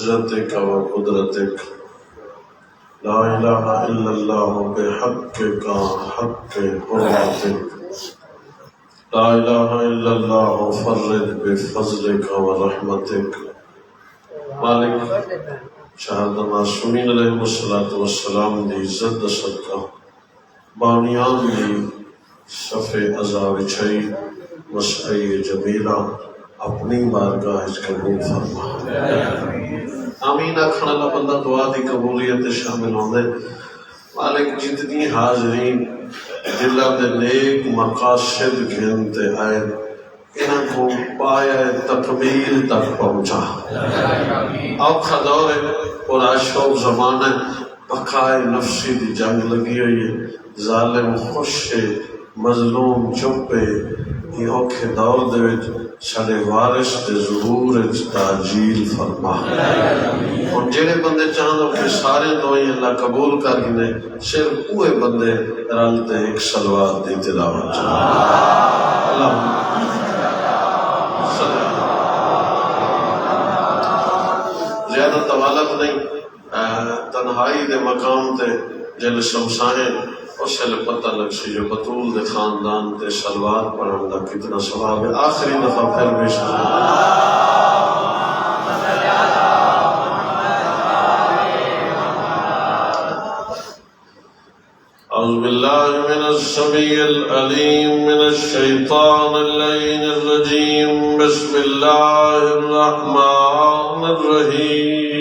عزتك وقدرتك لا الہ الا اللہ بحقك حق حرمتك لا الہ الا اللہ فرج بفضلك ورحمتك مالک شہادہ معصومین علیہ السلام دی عزت دا صدقہ بانیان دی صفِ عزا وچھئی مسعی جمیلہ اپنی بارگاہ اس قبول فرما آمین آکھن اللہ بندہ دعا دی قبولیت شامل ہوندے مالک جتنی حاضرین دلہ دے نیک مقاصد گھنتے آئے انہاں کو پایا تکمیل تک پہنچا اوکھا دور ہے اور عاشق زمانہ بقائے نفسی دی جنگ لگی ہوئی ہے ظالم خوش ہے مظلوم چپے یہ اوکھے دور دے وچ سارے وارث دے ظہور تاجیل فرما اور جڑے بندے چاہندو کہ سارے دعائیں اللہ قبول کر گنے صرف اوے بندے رلتے ایک صلوات دی تلاوت اللہم زیادہ طوالت نہیں تنہائی دے مقام تے جل شمسائیں اس سے پتہ لگ سی جو بطول دے خاندان تے سلوات پڑھن دا کتنا ثواب ہے آخری دفعہ پھر بھی اعوذ باللہ من السمیع العلیم من الشیطان اللعین الرجیم بسم اللہ الرحمن الرحیم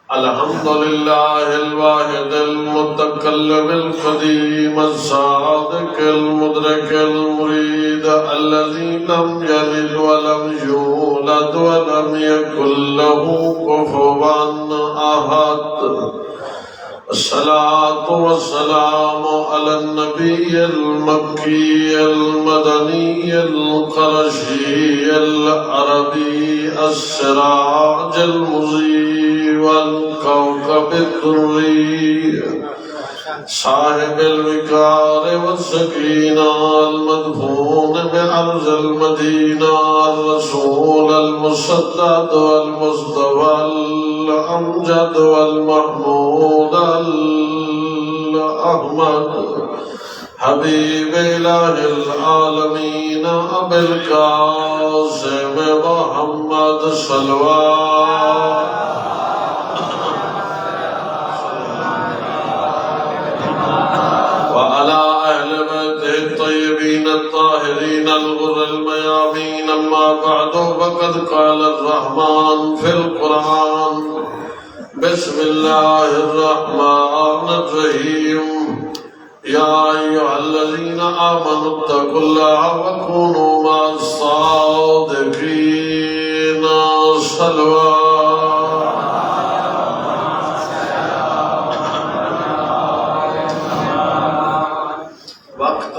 الحمدللہ الواحد المتکلم القدیم الصادق المدرک المرید الذی لم یلد ولم یولد ولم یکن له کفوا احد الصلاة والسلام على النبي المكي المدني القرشي العربي السراج المضيء والكوكب الدري صاحب الوقار والسكينة المدفون بأرض المدينة الرسول المسدد والمصطفى الأمجد والمحمود الأحمد حبيب إله العالمين أبي القاسم محمد صلوات وعلى أهل بيته الطيبين الطاهرين الغر الميامين أما بعد فقد قال الرحمن في القرآن بسم الله الرحمن الرحيم يا أيها الذين آمنوا اتقوا الله وكونوا مع الصادقين صلوات وقت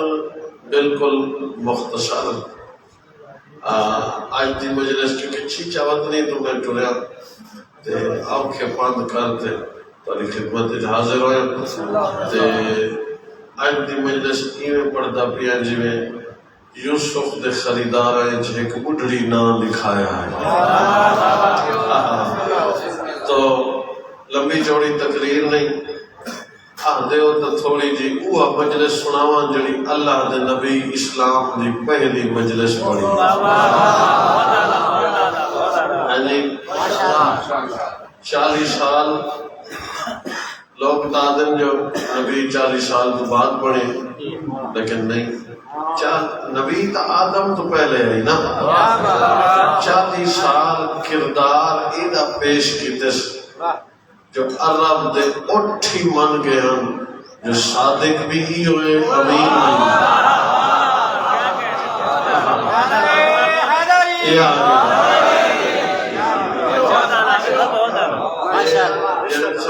بالکل مختصر آج دی مجلس کیونکہ چھی چاوت نہیں تو میں ٹریا آنکھیں بند کرتے تاری خدمت حاضر ہوئے آج دی مجلس ایویں پڑھتا پیا جی میں یوسف دے خریدار ہیں جی ایک اڈڑی نام لکھایا ہے تو لمبی چوڑی تقریر نہیں آدھے ہو تو تھوڑی جی اوہ مجلس سناوان جڑی اللہ دے نبی اسلام دی پہلی مجلس پڑھی 40 سال لوگ دادن جو نبی 40 سال تو بعد پڑھے لیکن نہیں نبی تا آدم تو پہلے ہے نا 40 سال کردار ایدہ پیش کی تس جو عرب دے اٹھی من گئے ہم جو صادق بھی ہی ہوئے امین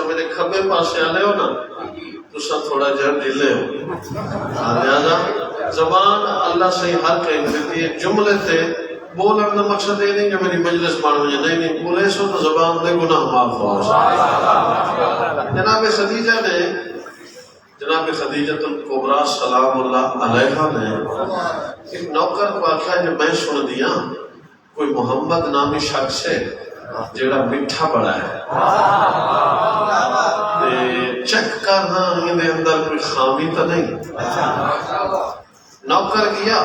میرے کھبے پاسے آنے ہو نا تو سب تھوڑا جہاں ڈھلے ہو لہذا زبان اللہ سے ہر کہیں دیتی ہے جملے تھے بولنے کا مقصد یہ نہیں کہ میری مجلس مان ہو جائے نہیں بولے سو تو زبان دے گناہ معاف ہو جناب خدیجہ نے جناب خدیجہ الکبریٰ سلام اللہ علیہا نے ایک نوکر کو آکھا ہے جو میں سن دیا کوئی محمد نامی شخص ہے جڑا میٹھا بڑا ہے چیک کرنا یہ اندر کوئی خامی تو نہیں. نوکر گیا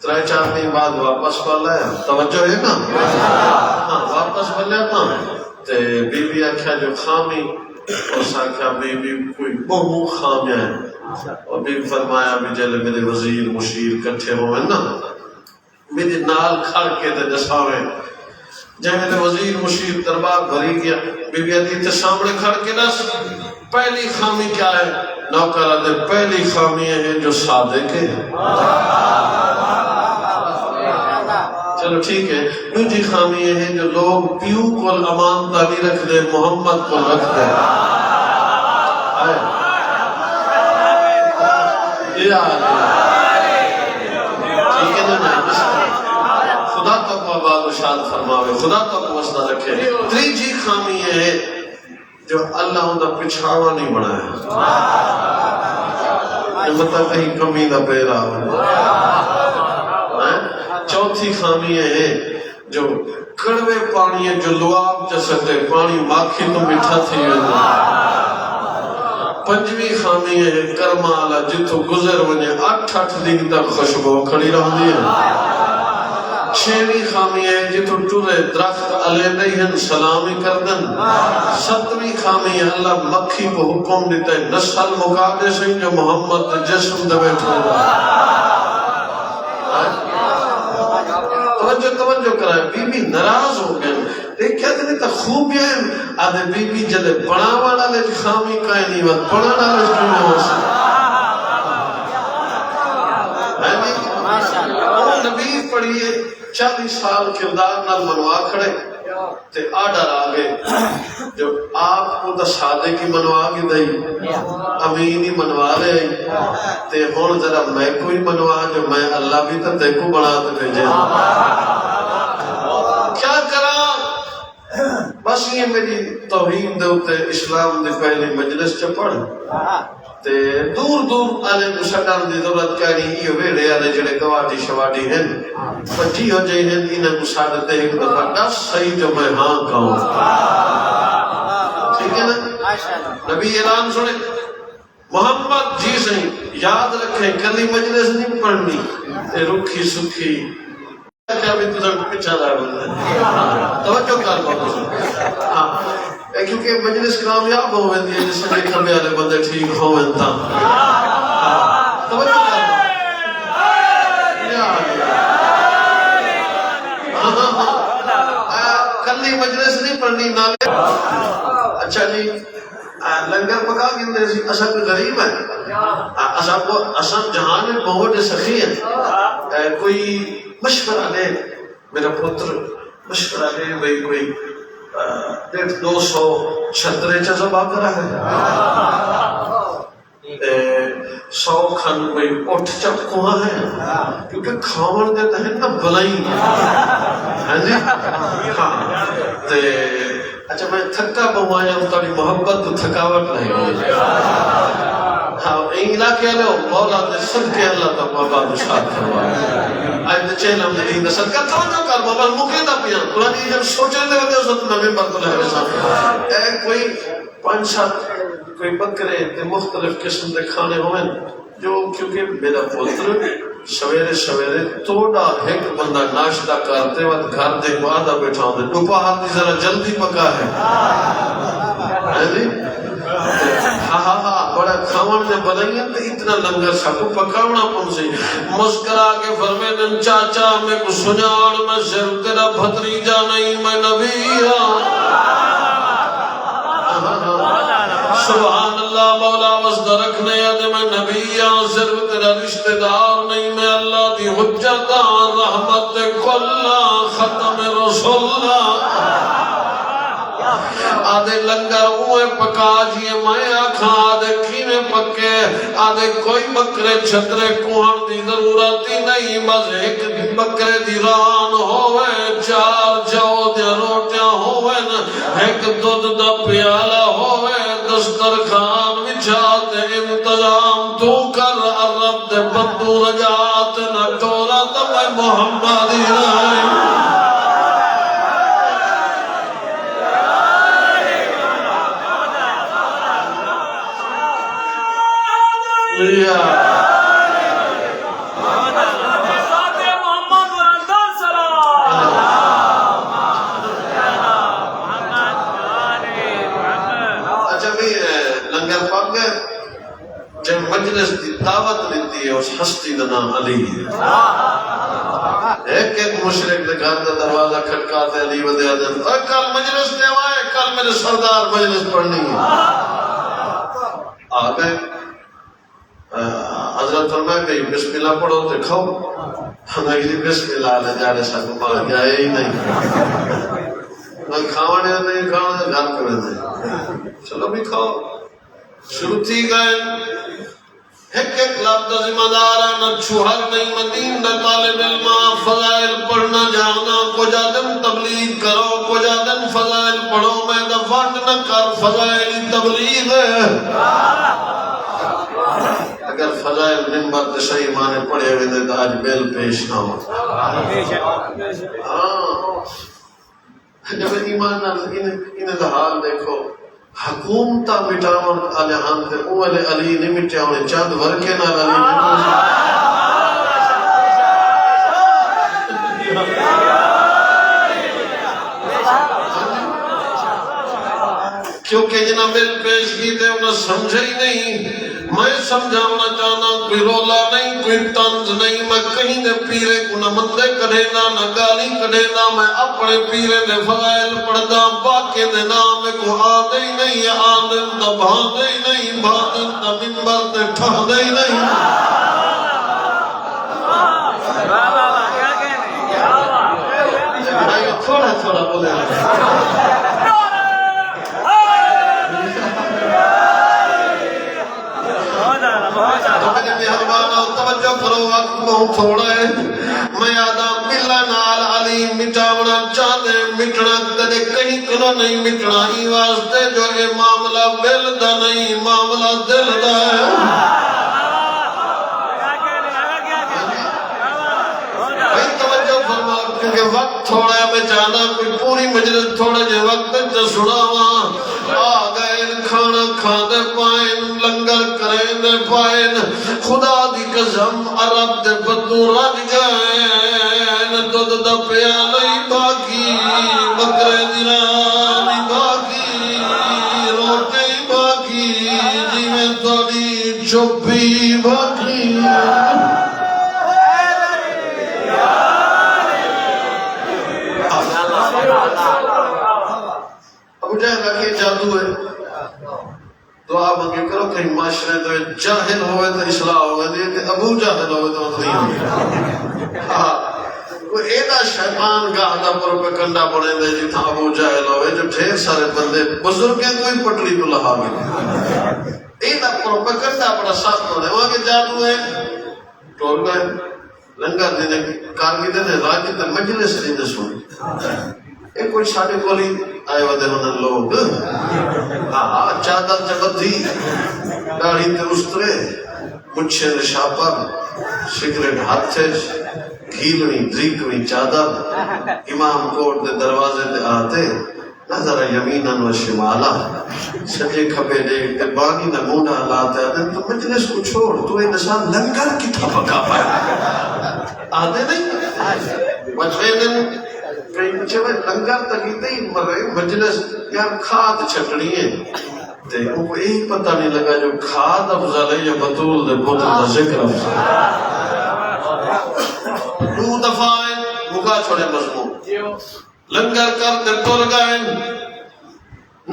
3-4 دن بعد واپس پالا ہے, توجہ ہے نا, ہاں واپس پالا نا تے بی بی آکھیا جو خامی, اس آکھیا بی بی کوئی بہو خامیاں ہے, اور بی بی فرمایا بھی جلے میرے وزیر مشیر کٹھے ہوئے نا میرے نال کھڑ کے تے دساوے. جب میرے وزیر مشیر دربار بھری گیا, بی بی آدھی تے سامنے کھڑ کے دس پہلی خامی کیا ہے؟ نوکر آدھے پہلی خامی ہے جو صادق ہے. چلو ٹھیک ہے. دوسری خامی یہ ہے جو لوگ پیو کو امانتہ نہیں رکھ دے, محمد کو رکھ دے. ٹھیک ہے نا, خدا تک آباد و شاد فرماوے, خدا تک وسطہ رکھے. تیسری خامی یہ ہے جو اللہ ان کا پچھاوا نہیں بنایا, مطلب کہیں کمی کا پیرا ہو. چوتھی خامی یہ ہے جو کڑوے پانی ہے جو لواب چستے پانی ماکھی تو میٹھا تھی ویندو. پنجویں خامی ہے کرما والا جتوں گزر ونے 8 دن تک خوشبو کھڑی رہندی ہے. چھویں خامی ہے جتوں ٹورے درخت علیحدہ ہیں سلامی کردن. 7ویں خامی ہے اللہ مکھی کو حکم دیتا ہے نسل مقابلے سے جو محمد جسم دے بیٹھا ہوا. توجہ کرائے. بی بی ناراض ہو گئے, دیکھ کیا دنے تا خوب ہے آدھے بی بی جلے بڑا والا لے خامی کائیں نہیں وقت بڑا نالج کیوں نہ ہو سکتا. نبی پڑھئے 40 سال کردار نال منوا کھڑے تے آڈر آگے جو آپ کو دا سادے کی منوا کی دئی امینی منوا لے تے ہون ذرا میں کوئی منوا جو میں اللہ بھی تا دیکھو بنا تے بھیجے. کیا کرا بس یہ میری توہین دے ہوتے اسلام دے پہلی مجلس چ پڑھ تے دور دور آنے مسلمان دی ضرورت کہنی یہ ویڑے آنے جڑے گواٹی شواٹی ہیں پچھی ہو جائیں ہیں انہیں مساعدتے ایک دفعہ 10 صحیح جو میں ہاں کہوں. ٹھیک ہے نا, نبی اعلان سنے محمد جی صحیح یاد رکھیں کلی مجلس نہیں پڑھنی تے رکھی سکھی کیا بھی تجھے پچھا دار بندہ توجہ کر بہت کیونکہ مجلس کامیاب ہوئے ہیں جس سے کھمے والے بندے ٹھیک ہوئے تا توجہ کر کلی مجلس نہیں پڑھنی نالے. اچھا جی لنگر پکا گندے سی اسا کوئی غریب ہے اسا جہان میں بہت سخی ہے کوئی مشورہ لے میرا پتر مشورہ لے بھئی کوئی 150-200 چھترے چا زبا کرا ہے 100 کھن کوئی اٹھ چپ کواں ہے کیونکہ کھاون دیتا ہے نا بلائی ہے جی ہاں تے اچھا میں تھکا بہوایا ہوں تاری محبت تو تھکاوٹ نہیں ہاں انگلا کہہ لو مولا دے صدقے اللہ تا بابا دشاد فرمایا آج دے چہل ہم دے صدقہ توجہ کر بابا مقیدہ پیان قرآن جب سوچے دے ہوتے ہیں تو نبی برکل ہے ویسا کوئی 5-7 کوئی بکرے تے مختلف قسم دے کھانے ہوئے جو کیونکہ میرا پتر سویرے سویرے توڑا ایک بندہ ناشتہ کرتے وقت گھر دے کو آدھا بیٹھا ہوتے دوپہر دی ذرا جلدی پکا ہے بڑا کھاون دے بلائیں تے اتنا لنگر ساکو پکاونا پنسی مسکرا کے فرمیدن چاچا میں کو سنیاڑ میں صرف تیرا بھتریجا نہیں میں نبی سبحان اللہ مولا وسط رکھنے یاد میں نبی صرف تیرا رشتہ دار نہیں میں اللہ دی حجت رحمت کلا ختم رسول اللہ آدھے لنگر ہوئے پکا جیے میں آکھاں آدھے کھینے پکے آدھے کوئی بکرے چھترے کوہن دی ضرورت ہی نہیں بس ایک بکرے دی ران ہوئے 4 جو دیا روٹیاں ہوئے ایک دودھ دا پیالہ ہوئے دسترخوان بچھاتے انتظام تو کر عرب دے بدو رجات نہ ٹولا تو میں محمد ہی رہے اس ہستی کا نام علی ہے۔ ایک ایک مشرک کے گھر کا دروازہ کھٹکاتے علی ودے آدم کل مجلس دے آئے، کل میرے سردار مجلس پڑھنی ہے۔ آ گئے حضرت فرمائے کہ بسم اللہ پڑھو تو کھاؤ، ہم نے بسم اللہ لے جانے سکو ماں جائے ہی نہیں، کھانے نہیں کھانا گھر کرے نہیں، چلو بھی کھاؤ۔ شروع تھی گئے ایک ایک لفظ ذمہ دار ہے، نہ چھوہر نہیں مدین نہ طالب علم، فضائل پڑھنا جانا، کو جادن تبلیغ کرو، کو جادن فضائل پڑھو، میں دفعت نہ کر فضائل تبلیغ ہے۔ اگر فضائل منبر تے صحیح معنی پڑھے ہوئے تو آج بیل پیش نہ ہو۔ جب ایمان نہ انہیں تو حال دیکھو، حکومتہ مٹاون آلیہان تے اول علی نہیں مٹاونے چند ورکے نہ علی کیونکہ جنہاں مل پیش کی تے انہیں سمجھے ہی نہیں۔ میں سمجھاونا چاہنا کوئی رولا نہیں، کوئی طنز نہیں، میں کہیں دے پیرے کو نہ مندے کڑھے نہ گالی کڑھے نہ، میں اپنے پیرے دے فضائل پڑھدا باقی دے نام کو آدھے ہی نہیں، آدھن تا بھاندے ہی نہیں، بھاندن تا منبر دے ٹھاندے ہی نہیں۔ تھوڑا تھوڑا بولے توجہ کرو، وقت بہت تھوڑا ہے۔ میں آدم بلا نال علی مٹاونا چاہتے مٹنا کدے کہیں کنا نہیں مٹنا، ہی واسطے جو یہ معاملہ بل دا نہیں، معاملہ دل دا ہے۔ بھائی توجہ فرما کیونکہ وقت تھوڑا ہے، میں چاہنا کوئی پوری مجلس تھوڑا جے وقت جو سناواں۔ آ گئے کھانا کھاندے پائن، لنگر کریں دے پائن، خدا دی قسم عرب دے بدو رج گئے، دودھ دا پیالہ باقی، بکرے دی رانی باقی، روٹی باقی، جی میں تھوڑی چوپی باقی۔ ابو جہل کا جادو ہے، دعا مانگے کرو کہیں معاشرے تو جاہل ہوئے تو اصلاح ہوئے دیکھ ابو جاہل ہوئے تو نہیں ہوئے۔ کوئی ایدہ شیطان کا آدھا پر پکنڈا بڑھے دے جتنا ابو جاہل ہوئے جو ڈھیر سارے بندے بزرگیں کوئی پٹلی کو لہا گئے، ایدہ پر پکنڈا بڑا سخت ہونے وہاں کے جادو ہے۔ ٹول گئے لنگر دینے کارگی دینے راجی تے مجلس دینے سنی، ایک کوئی ساڑھے کولی آئے ودے ہونے لوگ چادر جبدھی داڑھی تے استرے مچھے نشاپر سگریٹ ہاتھے گھیلویں دریکویں چادر امام کوٹ دے دروازے دے آتے نظر یمیناً و شمالہ سجے کھپے دیکھ تے بانی نہ مونڈا لاتے آتے تو مجلس کو چھوڑ تو یہ نشان لنگر کی تھا پکا پائے آتے نہیں بچے دن کہیں پچھے میں لنگر تکیتے ہی مرے مجلس یار کھاد چھٹنی ہے تے ان کو یہی پتہ نہیں لگا جو کھاد افضل ہے یا بطول دے بطول دا ذکر افضل دو دفعہ مکا چھوڑے مضمون لنگر کر دے ٹر گئے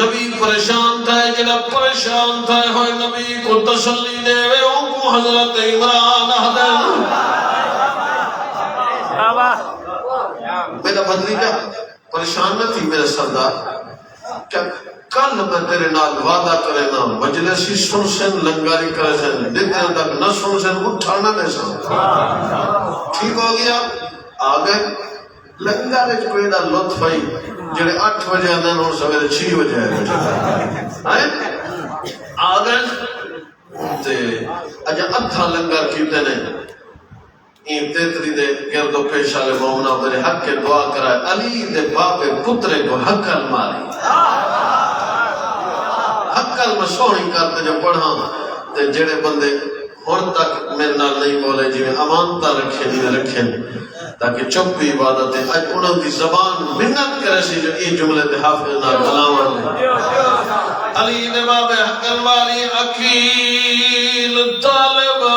نبی پریشان تھا جنہ پریشان تھا ہوئے نبی کو تسلی دے وے ان کو حضرت عمران حدن میرا بھتیجا پریشان نہ تھی میرے سردار کیا کل میں تیرے نال وعدہ کرے نا مجلسی سن سن لنگاری کرے سن دن تک نہ سن سن اٹھانا نہیں سن ٹھیک ہو گیا آگئے لنگارے کوئی دا لطف آئی جڑے 8 بجے آدھے اور سویرے 6 بجے آئے آگئے تے اجا ادھا لنگر کیتے نے این تیتری دے گردو پیش آلے مومنہ میرے حق کے دعا کرائے علی دے باپے پترے کو حقل ماری حقل میں سوڑی کرتے جو پڑھا تے جڑے بندے ہون تک میرے نال نہیں بولے جی میں امانتہ رکھے نہیں رکھے تاکہ چپ بھی عبادت ہے اج انہوں کی زبان منت کرے سی جو یہ جملے دے حافظ نہ کلاوان ہے علی دے باپے حقل ماری اکیل طالبہ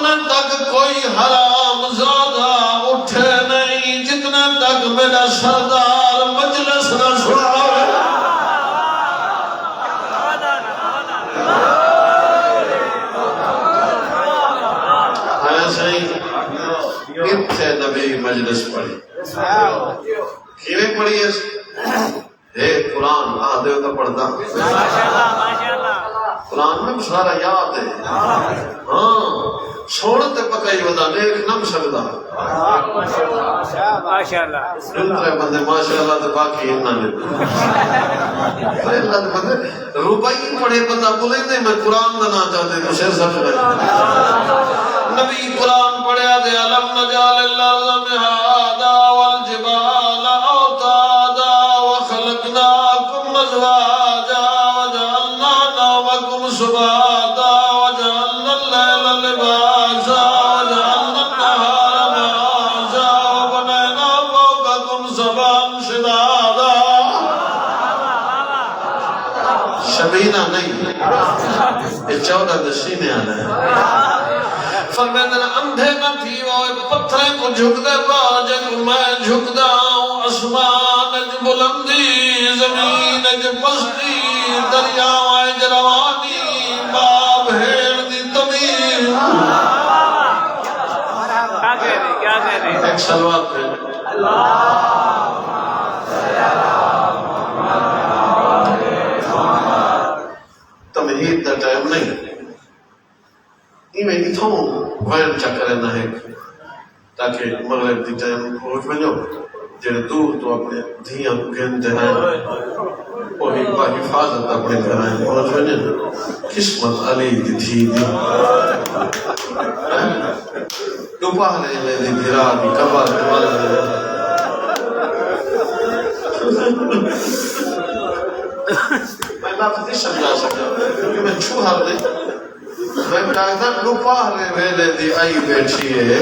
اتنے تک کوئی حرام زادہ اٹھے نہیں جتنے تک میرا سردار مجلس نہ سناوے. ایسے ہی اتنے نبی مجلس پڑھی کیویں پڑھی ہے اے قرآن آدھے تو پڑھتا قرآن میں سارا یاد ہے. ہاں سوڑتے پکائی ودا لیکھ نہ سکتا دوسرے بندے ماشاءاللہ تو باقی انہاں نے اللہ دے بندے روپائی پڑھے بندہ بولے نہیں میں قرآن دا نہ چاہتے تو شیر سب رہے نبی قرآن پڑھیا دے علم نجال اللہ مہادا والجبال اوتادا وخلقناکم ازواجا وجعلنا نومکم سباتا وجعلنا اللیل لباسا وجعلنا النهار معاشا وبنينا فوقكم سبعا شدادا. شبینہ نہیں یہ 14 نشینے آنا ہے. فرمیدن اندھے نہ تھی وہ پتھریں کو جھک دے باجے کو میں جھک داؤں. اسمان اج بلندی زمین اج پستی دریاؤں اج روانی باب ہیڑ دی تمیر. کیا کہہ رہے ایک سلوات پہ تمہید دا ٹائم نہیں میں اتھوں وین چکرے نہ ہے تاکہ مغرب دی ٹائم پہنچ بنو جڑے دور تو اپنے دھیاں گھنتے ہیں وہی با حفاظت اپنے گھرائیں پہنچ بنو. قسمت علی دی تھی دی دوپاہ لے دی بھرا دی کبار دوار میں بات نہیں سمجھا سکتا کیونکہ میں چھوہا نہیں میں کہتا دوپاہ لے دی آئی بیٹھی ہے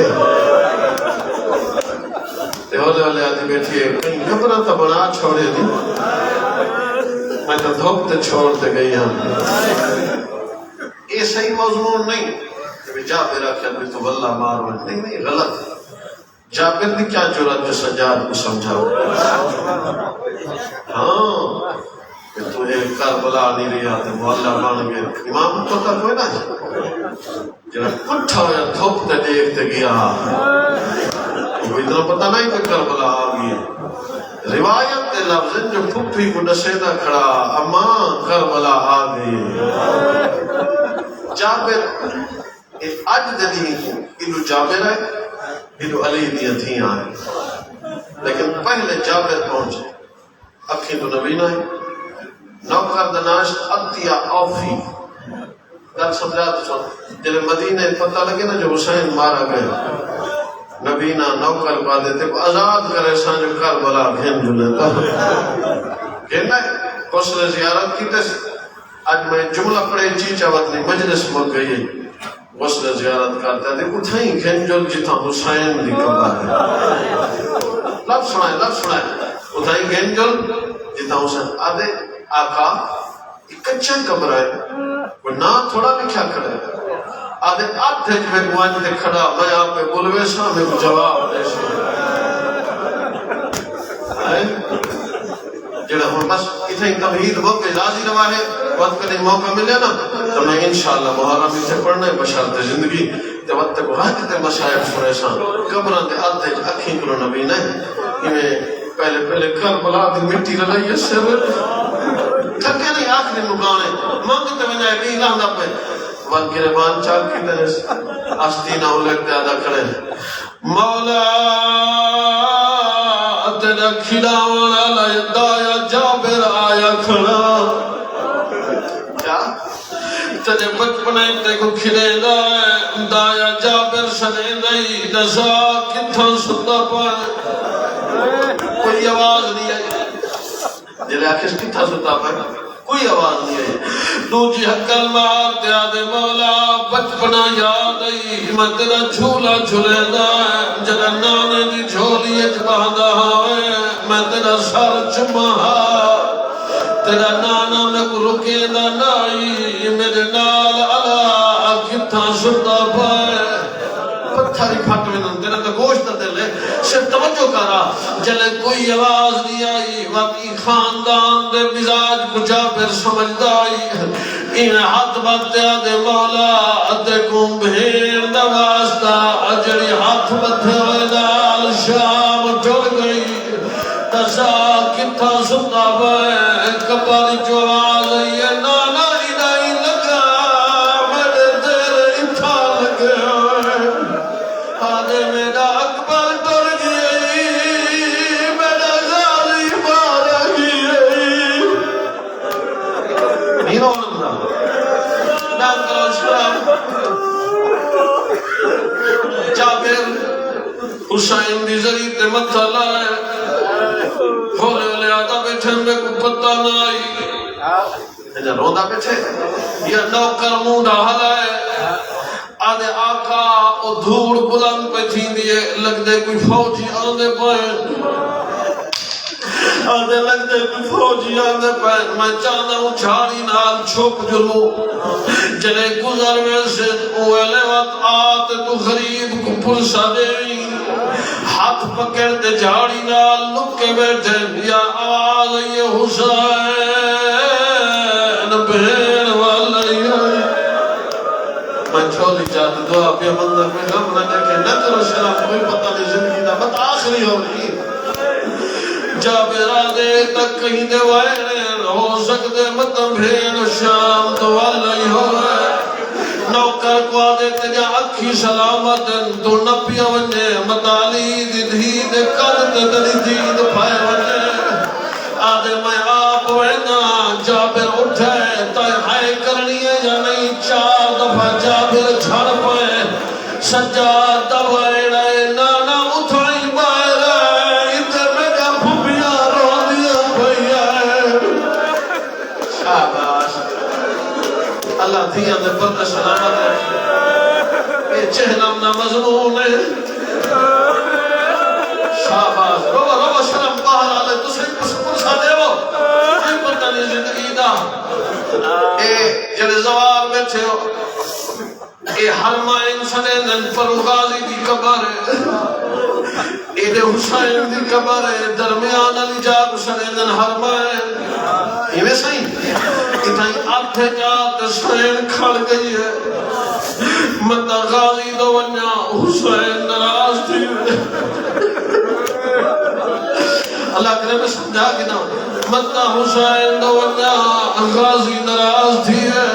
ہولے ہولے آدھی بیٹھی ہے کہیں گھبرا تا بنا چھوڑے دی میں تو دھوکتے چھوڑتے گئی ہم. یہ صحیح موضوع نہیں کہ جابر آخر بھی تو واللہ مارو نہیں غلط. جابر نے کیا جرات جو سجاد کو سمجھا ہاں کہ تو ایک کربلا نہیں رہا تھے واللہ مان گئے امام تو تک ہوئے نا جنہا کٹھا ہویا دھوکتے دیکھتے گیا وہ اتنا پتہ نہیں کہ کربلا آگئی. روایت دے لفظ جو پھپھی کو نشیدہ کھڑا اما کربلا آگئی. جابر اج دنی انہوں جابر ہے انہوں علی دیا تھی آئے لیکن پہلے جابر پہنچے اکھی تو نبی نہ ہے. نوکر دناش عطیہ اوفی گل سمجھا تو سن جلے مدینہ پتہ لگے نا جو حسین مارا گئے نبی نا نوکر پا دیتے کو آزاد کرے سان جو کربلا گھن جلے تا گھن ہے حسن زیارت کی تیس آج میں جملہ پڑے چی چاوت نہیں مجلس مک گئی غسل زیارت کرتا ہے دیکھو تھائیں گھن جل جتا حسین دی کبھا ہے. لفظ سنائے اتھائیں گھن جل جتا حسین آدھے آقا کچھا کمر ہے وہ نا تھوڑا بھی کیا کرے آدھے آدھے جو بھگوان دے کھڑا میں آپ پہ بولوے شاہ میں کو جواب دے جڑا ہم بس اتنے تمہید وقت راضی روا ہے وقت کرنے موقع ملے نا تو میں انشاءاللہ محرم اسے پڑھنے بشارت زندگی تے وقت کو حاجت مشاہد سنے شان قبران دے آدھے اکھیں کرو نبی نہیں انہیں پہلے کربلا دی مٹی رلائی ہے سر تھکے نہیں آخری مقانے مانگتے میں جائے نہیں لاندہ پہ وان گربان چاک کی طرح آستینہ اولک دے آدھا کھڑے مولا تیرا کھلاونا لائدایا جابر آیا کھڑا کیا تیرے بچپنے تے کو کھلے دایا جابر سنے نہیں نسا کتھا ستا پائے کوئی آواز نہیں آئی جلے آکھش کتھا ستا پائے کوئی آواز نہیں آئی. دوجی حکل مار دیا دے مولا بچپنا یاد آئی میں تیرا جھولا جھولے دا جنہ نانے دی جھولی اجباندہ ہوئے میں تیرا سر چمہا تیرا نانا میں کو رکے دا نائی میرے نال علا کتھا ستا پائے پتھر ہی پھٹ میں تیرا تو گوشت دل ہے صرف توجہ کرا جلے کوئی آواز نہیں آئی واقعی خاندان دے مزاج کو جابر سمجھدا آئی ان ہاتھ باتیا دے مولا ادے کو بھیڑ دا واسطہ اجڑی ہاتھ بتھے ہوئے نال شام ٹر گئی تسا کتھا ستا بے کبر جو آواز یہ نانا حسین دی ذریع تے متھا لائے ہولے ہولے آدھا بیٹھے میں کو پتہ نہ آئی جب روندہ بیٹھے یہ نوکر مونڈا ہلائے آدھے آقا او دھوڑ بلند پہ تھی دیئے لگ دے کوئی فوجی آدھے پائیں آدھے لگ دے کوئی فوجی آدھے پائیں میں چاہتا ہوں چھاڑی نال چھوپ جلوں جلے گزر میں سے اوہلے وقت آتے تو غریب کو پرسا دے ہاتھ پکڑ دے جھاڑی نال لک کے بیٹھے یا آواز یہ حسین بہن والی میں چھوڑی چاہتا دعا پہ مندر میں غم نہ دیکھے نہ کرو شرف کوئی پتہ نہیں زندگی دا بات آخری ہو رہی جابر آدھے تک کہیں دے وائرین ہو سکتے مطلب بھین شام تو والی ہو نوکر کو آدھے تجا اکھی سلامت تو نپیا ونجے مطالی دی دھید کرد دلی دید پھائے ونجے آدھے میں آپ وینا جابر اٹھے تائے ہائے کرنی ہے یا نہیں چار دفعہ جابر چھڑ پائے سجاد دبائے رہے نانا اٹھائی بائے رہے ادھر میں جا پھوپیا رو دیا بھئیا شاباش اللہ دیا دے پر سلامت ہے یہ چہنم نہ مضمون ہے شاباش رو شرم باہر آلے تو صحیح پرسا دے وہ کوئی پتہ نہیں زندگی دا اے جلے زوار بیٹھے ہو اے حرمائن سنین پر غازی دی قبر ہے اے دے حسین دی قبر ہے درمیان علی جاب سنین حرمائن یہ میں صحیح اتنی آتھے جات سنین کھڑ گئی ہے مطا غازی دو ونیا حسین نراز تھی اللہ کرے میں سمجھا کہ نا مطا حسین دو ونیا غازی نراز تھی ہے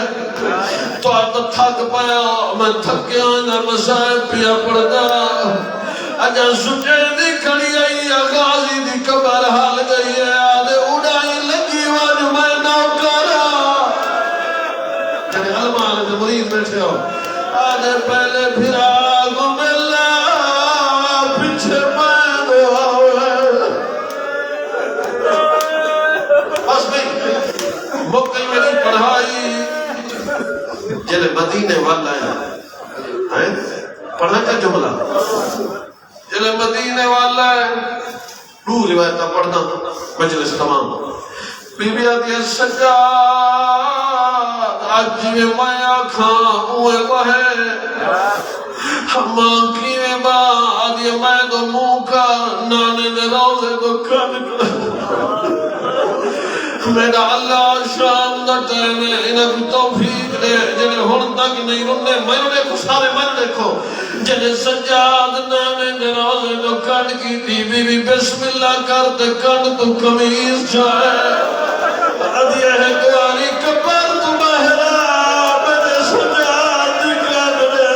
تو آپ تھک پایا میں تھکیا نہ مسائل پیا پڑتا اجا سچے دی کھڑی آئی غازی دی قبر حال گئی ہے آدھے اڑائی لگی واج میں نوکرا جنہیں علمان دے مرید بیٹھے ہو آدھے پہلے پھرا گو ملا پیچھے میں دو بس بھئی مکئی میری پڑھائی جلے مدینے والا ہے پڑھنا کا جملہ جلے مدینے والا ہے روح روایتہ پڑھنا مجلس تمام بی بی آدھی سجاد آج میں مایا کھاں ہوئے بہے ہم آنکھی میں با آدھی میں دو موکا نانے دے روزے دو کھن میرا اللہ شام دا ٹائم ہے انہاں کو توفیق دے جنہیں ہون تک نہیں رنے میں دیکھو سارے من دیکھو جنہیں سجاد نانے دے روزے دو کھن کی تھی بی بی بسم اللہ کرتے کھن تو کمیز جائے ادھیا ہے کواری کپر تو بہرا میرے سجاد کر دے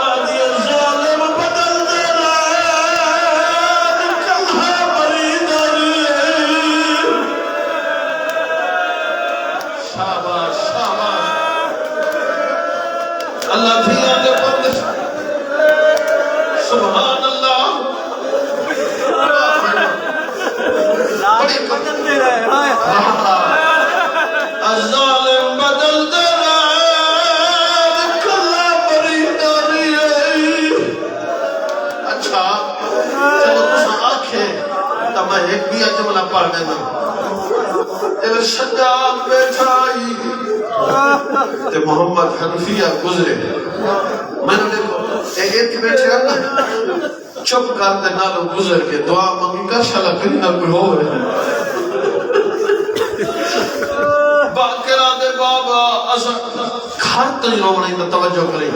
ادھیا ظالم بدل دے رہا کلہا بری داری شاباش شاباش اللہ دھیا دے بند سبحان اللہ بدل دے رہے الظالم بدل دے رہے کلا بری داری اچھا چلو تسا آنکھیں تو میں ایک بھی جملہ پڑھنے دوں اگر سجاد بیٹھائی تے محمد حنفیہ گزرے میں نے دیکھو ایک بیٹھے نا چپ کرتے نالو گزر کے دعا منگی کا شالا کہیں نہ کوئی ہو باقر آدھے بابا اسا گھر تنی رومنے ہی توجہ کریں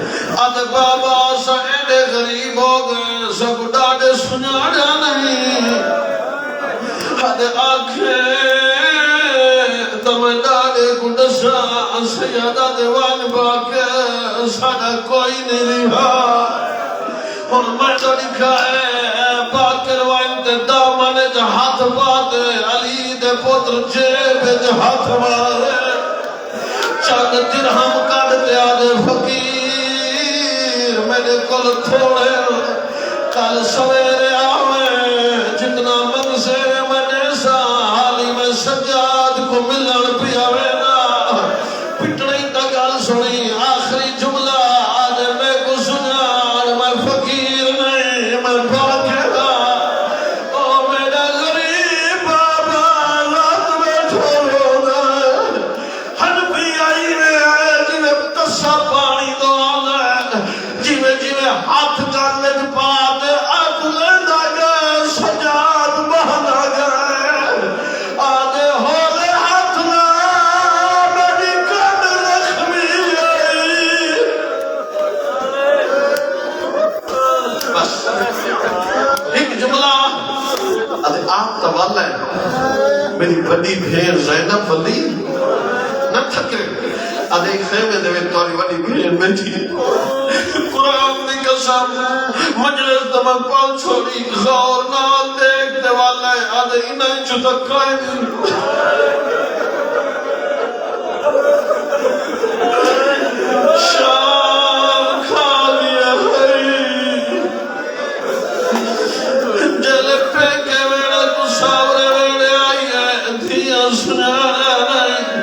آدھے بابا اسا ایڈے غریب ہو گئے سب ڈاڑے سنیا جا نہیں آدھے آنکھیں تمہیں ڈاڑے گھڑسا سیادہ دیوان باقر ساڑا کوئی نہیں رہا اور میں تو لکھا ہے باقر وائنتے دامانے جا ہاتھ باتے علی دے پتر جیب جا ہاتھ مارے چاند درہم کاٹتے آدھے فقیر میرے کل تھوڑے کل سویرے آویں جتنا من سے میں نے سا حالی میں سجاد کو ملن پیاوے نا پٹڑی تگال سنی آخری جملہ آدھے میں کو سنیار میں فقیر نہیں میں باقر او میرا غریب بابا رات میں چھوڑونا حنفی آئی میں آئے جنہیں تسا پانی دو آنا جنہیں جنہیں ہاتھ کرنے پاتے آت لیندہ گئے سجاد بہنا گئے آدھے ہولے ہاتھ نا میری کن رخمی آئی بس ایک جملہ آدھے آپ توالہ ہے میری بڑی بھیر زینب ولی نہ تھکے آدھے ایک خیمے دے میں توری بڑی بھیر بیٹھی قرآن دی قسم مجلس دمن پال چھوڑی غور نال دیکھ دے والا ہے آدھے انہیں جو تکائے شام کھا لیا ہے جل پہ کے ویڑا کو ساورے ویڑے آئی ہے دھیا سنانا نہیں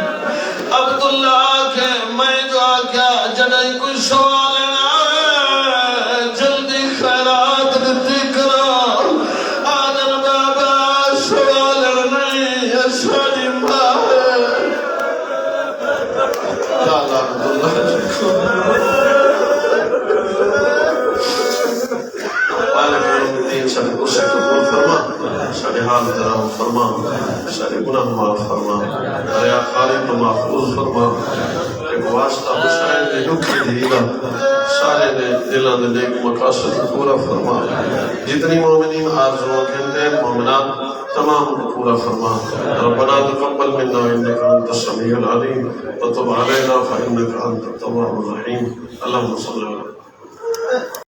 عبداللہ کے میں جو آگیا جنہیں کوئی سوال ہے جلدی خیرات دیتی کرو آدھر بابا سوال نہیں ساڑی ماں جالا عبداللہ مالک یوم الدین سارے غصے قبول فرما سارے حال تراؤ فرما سارے گناہ معاف فرما ریا خالق محفوظ فرما ایک واسطہ حسین دے دکھی دیگا سارے دے دلان دے نیک مقاصد پورا فرما جتنی مومنین آرزوں کھنتے مومنات تمام کو پورا فرما ربنا تقبل منا انك انت السميع العليم وتب علينا فانك انت التواب الرحيم اللهم صل على